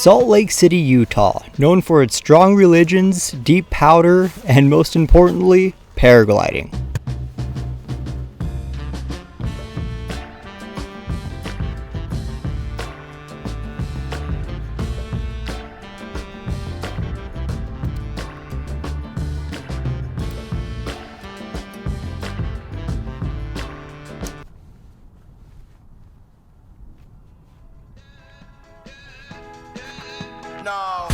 Salt Lake City, Utah, known for its strong religions, deep powder, and most importantly, paragliding. No.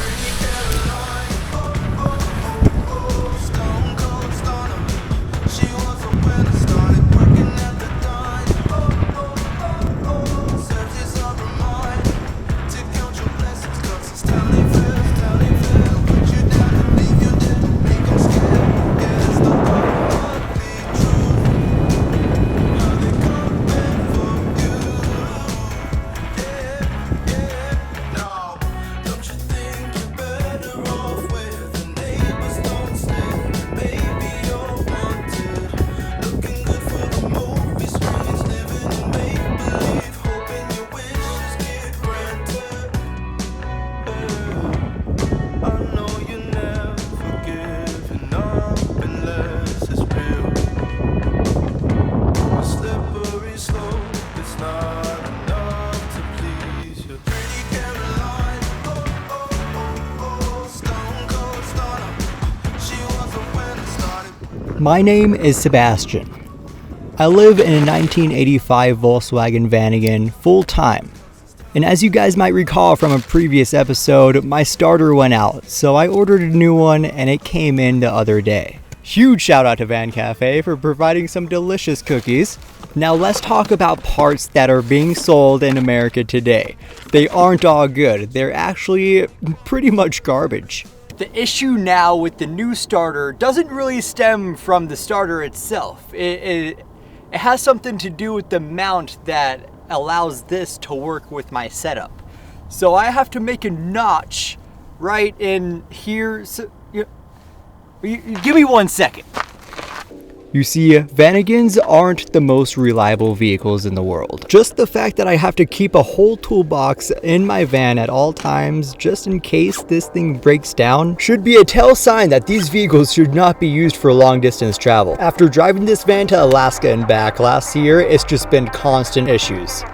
My name is Sebastian. I live in a 1985 Volkswagen Vanagon full-time. And as you guys might recall from a previous episode, my starter went out, so I ordered a new one and it came in the other day. Huge shout out to Van Cafe for providing some delicious cookies. Now let's talk about parts that are being sold in America today. They aren't all good, they're actually pretty much garbage. The issue now with the new starter doesn't really stem from the starter itself. It has something to do with the mount that allows this to work with my setup. So I have to make a notch right in here. So, give me 1 second. You see, Vanagons aren't the most reliable vehicles in the world. Just the fact that I have to keep a whole toolbox in my van at all times just in case this thing breaks down should be a tell sign that these vehicles should not be used for long distance travel. After driving this van to Alaska and back last year, it's just been constant issues.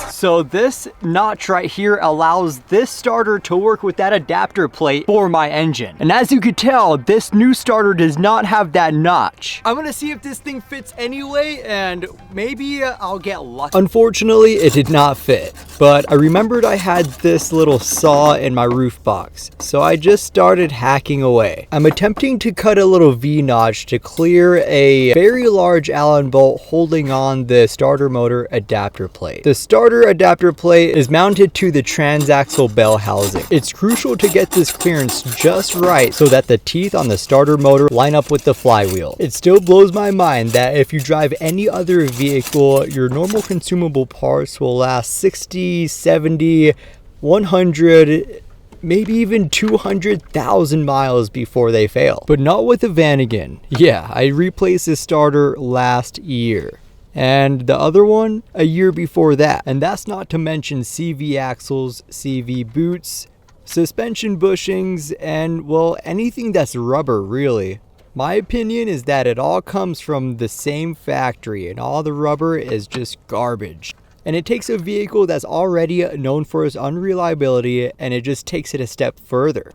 So this notch right here allows this starter to work with that adapter plate for my engine. And as you could tell, this new starter does not have that notch. I'm gonna see if this thing fits anyway, and maybe I'll get lucky. Unfortunately, it did not fit, but I remembered I had this little saw in my roof box, so I just started hacking away. I'm attempting to cut a little V-notch to clear a very large Allen bolt holding on the starter motor adapter plate. The starter adapter plate is mounted to the transaxle bell housing. It's crucial to get this clearance just right so that the teeth on the starter motor line up with the flywheel. It still blows my mind that if you drive any other vehicle, your normal consumable parts will last 60, 70, 100, maybe even 200,000 miles before they fail. But not with the Vanagon. Yeah, I replaced the starter last year. And the other one a year before that. And that's not to mention CV axles, CV boots, suspension bushings, and well, anything that's rubber really. My opinion is that it all comes from the same factory and all the rubber is just garbage. And it takes a vehicle that's already known for its unreliability and it just takes it a step further.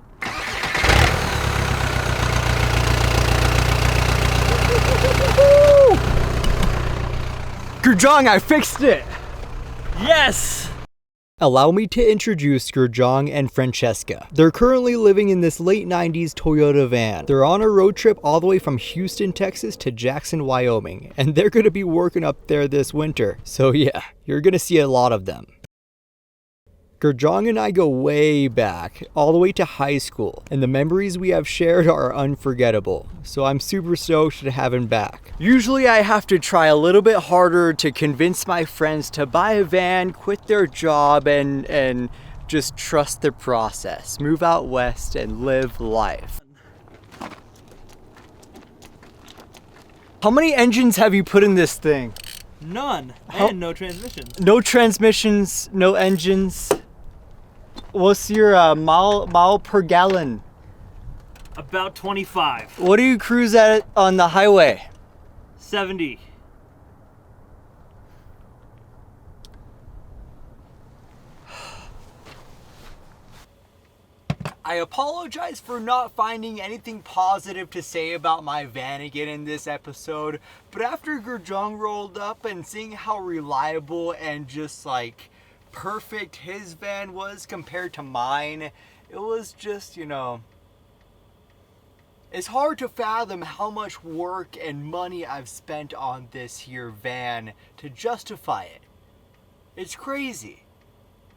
Gurjang, I fixed it! Yes! Allow me to introduce Gurjang and Francesca. They're currently living in this late 90s Toyota van. They're on a road trip all the way from Houston, Texas to Jackson, Wyoming. And they're gonna be working up there this winter. So yeah, you're gonna see a lot of them. Gurjang and I go way back, all the way to high school, and the memories we have shared are unforgettable, so I'm super stoked to have him back. Usually I have to try a little bit harder to convince my friends to buy a van, quit their job, and just trust the process. Move out west and live life. How many engines have you put in this thing? None, and no transmissions. No transmissions, no engines. What's your mile per gallon? About 25. What do you cruise at on the highway? 70. I apologize for not finding anything positive to say about my Vanagon in this episode, but after Gurjang rolled up and seeing how reliable and just like perfect his van was compared to mine, it was just, you know, it's hard to fathom how much work and money I've spent on this here van to justify it. It's crazy.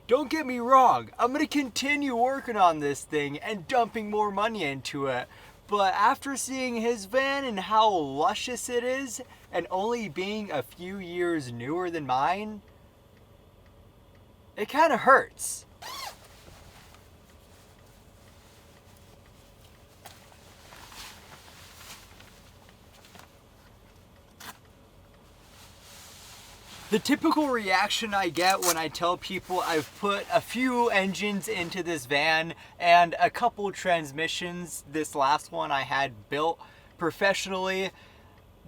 Don't get me wrong, I'm gonna continue working on this thing and dumping more money into it, but after seeing his van and how luscious it is, and only being a few years newer than mine, it kinda hurts. The typical reaction I get when I tell people I've put a few engines into this van and a couple transmissions, this last one I had built professionally,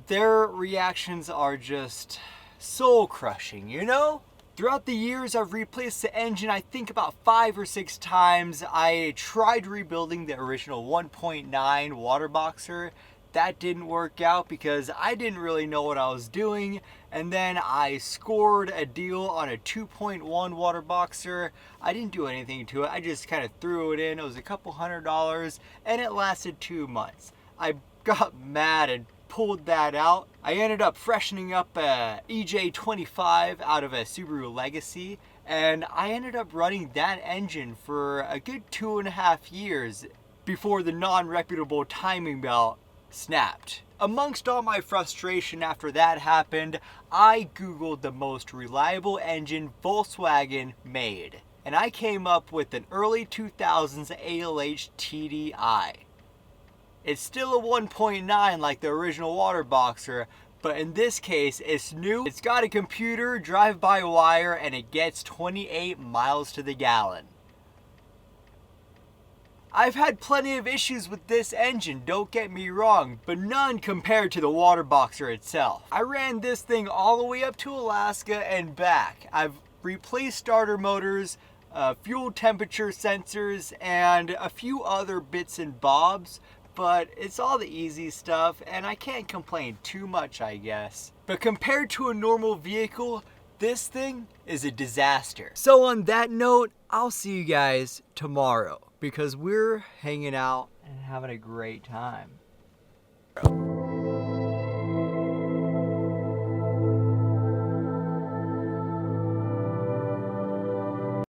their reactions are just soul crushing, you know? Throughout the years, I've replaced the engine, I think about 5 or 6 times. I tried rebuilding the original 1.9 water boxer. That didn't work out because I didn't really know what I was doing. And then I scored a deal on a 2.1 water boxer. I didn't do anything to it. I just kind of threw it in. It was a couple $100 and it lasted 2 months. I got mad and pulled that out. I ended up freshening up a EJ25 out of a Subaru Legacy, and I ended up running that engine for a good 2.5 years before the non-reputable timing belt snapped. Amongst all my frustration after that happened, I googled the most reliable engine Volkswagen made, and I came up with an early 2000s ALH TDI. It's still a 1.9 like the original water boxer, but in this case it's new, it's got a computer, drive-by-wire, and it gets 28 miles to the gallon. I've had plenty of issues with this engine, don't get me wrong, but none compared to the water boxer itself. I ran this thing all the way up to Alaska and back. I've replaced starter motors, fuel temperature sensors, and a few other bits and bobs, but it's all the easy stuff and I can't complain too much, I guess. But compared to a normal vehicle, this thing is a disaster. So on that note, I'll see you guys tomorrow because we're hanging out and having a great time.